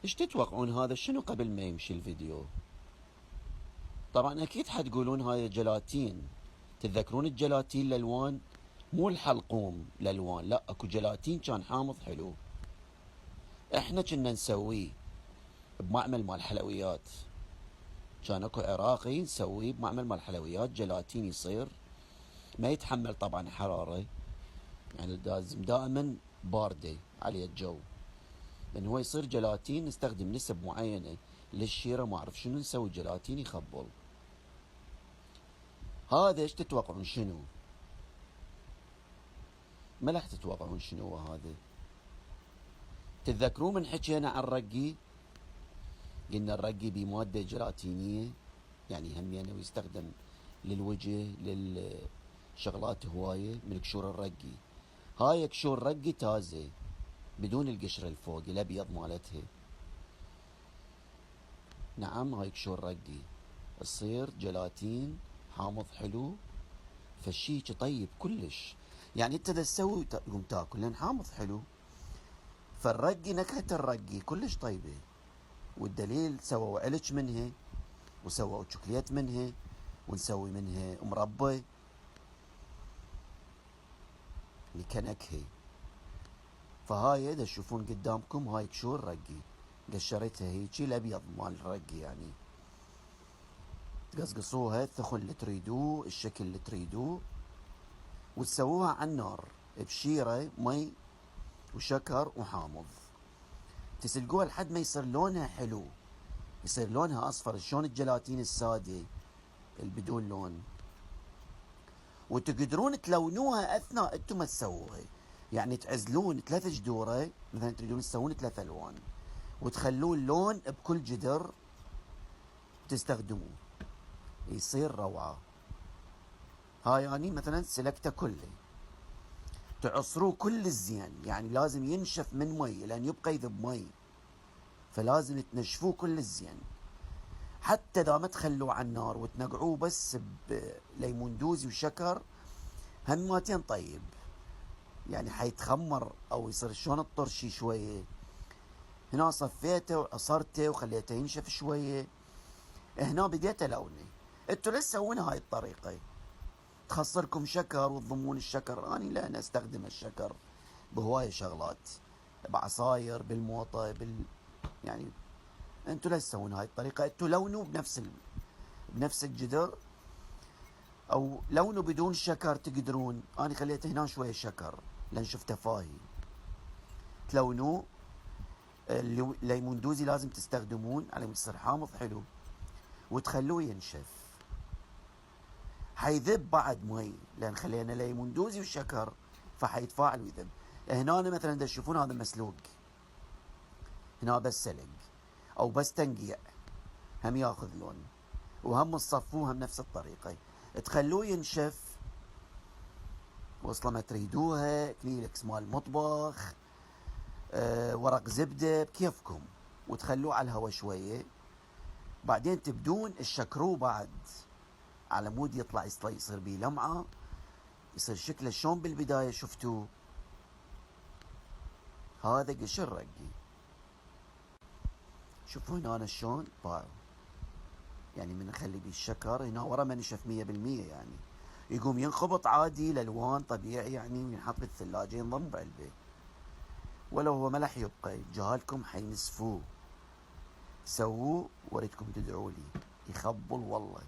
ايش تتوقعون هذا شنو قبل ما يمشي الفيديو؟ طبعا اكيد حتقولون هاي جيلاتين. تتذكرون الجيلاتين الالوان؟ مو الحلقوم الالوان، لا اكو جيلاتين كان حامض حلو. احنا كنا نسويه بمعمل مال حلويات. كان اكو عراقي نسويه بمعمل مال حلويات، جيلاتين يصير ما يتحمل طبعا حرارة، يعني لازم دائما باردة عليه الجو، لان هو يصير جيلاتين. نستخدم نسب معينة للشيرة، ما اعرف شنو نسوي جيلاتين يخبل. هذا ايش تتوقعون شنو؟ ما راح تتوقعون شنو هو هذا. تتذكرون من حكينا عن الرقي؟ قلنا الرقي بمادة جيلاتينية، يعني همينه ويستخدم للوجه للشغلات هواية من قشور الرقي. هاي قشور رقي تازة بدون القشرة الفوق الابيض مالتها. نعم هاي قشور رقي تصير جيلاتين حامض حلو، فالشي طيب كلش. يعني انت اذا تسوي تقوم تاكل لان حامض حلو. فالرقي نكهة الرقي كلش طيبة، والدليل سووا علج منها، وسووا شوكليت منها، ونسوي منها مربى كنكهة. فهاي اذا تشوفون قدامكم هاي قشور رقي، قشرتها هيجي الابيض مال الرقي، يعني تقصقصوها الثخن اللي تريدوه، الشكل اللي تريدوه، وتسووها على النار بشيرة مي وشكر وحامض. تسلقوها لحد ما يصير لونها حلو، يصير لونها اصفر شلون الجيلاتين السادة البدون لون. وتقدرون تلونوها اثناء انتم ما تسووها، يعني تعزلون 3 جدوره مثلا تريدون تسوون 3 الوان، وتخلون لون بكل جدر تستخدموه، يصير روعه. هاي يعني مثلا سلكته كله، تعصروه كل الزين، يعني لازم ينشف من مي لان يبقى يذب مي، فلازم تنشفوه كل الزين. حتى اذا ما تخلوه على النار وتنقعوه بس بليمون دوزي وشكر هماتين طيب، يعني حيتخمر او يصير شلون الطرشي شويه. هنا صفيته وعصرته وخليته ينشف شويه، هنا بديت الونه. انتوا ليش تسوون هاي الطريقه؟ تخسركم شكر وتضمون الشكر. اني لا، انا استخدم الشكر بهوايه شغلات، بعصاير، بالموطه، يعني انتوا ليش تسوون هاي الطريقه؟ انتوا لونوا بنفس الجدر، او لونوا بدون شكر تقدرون. انا خليت هنا شويه شكر لان شفته فاهي. تلونوه. الليمون دوزي لازم تستخدمون على يصير حامض حلو، وتخلوه ينشف. حيذب بعد مي لان خلينا ليمون دوزي وشكر، فحيتفاعل ويذب. هنا مثلا دا تشوفون هذا مسلوق، هنا بس سلق او بس تنقيع، هم ياخذ لون. وهم تصفوه هم نفس الطريقه، تخلوه ينشف وصله ما تريدوها، كليلكس مال مطبخ، ورق زبده بكيفكم، وتخلوه على الهواء شويه. بعدين تبدون تشكروه بعد على مود يطلع يصير بيه لمعه، يصير شكله شلون بالبدايه شفتوه. هذا قشر رقي. شوفوا هنا أنا شلون باو، يعني من اخلي بيه الشكر هنا ورا ما نشف 100%، يعني يقوم ينخبط عادي الالوان طبيعي، يعني وينحط بالثلاجه ينضم بعلبه. ولو هو ملح يبقى جهالكم حينسفوه. سووه وريتكم تدعوا لي، يخبل والله.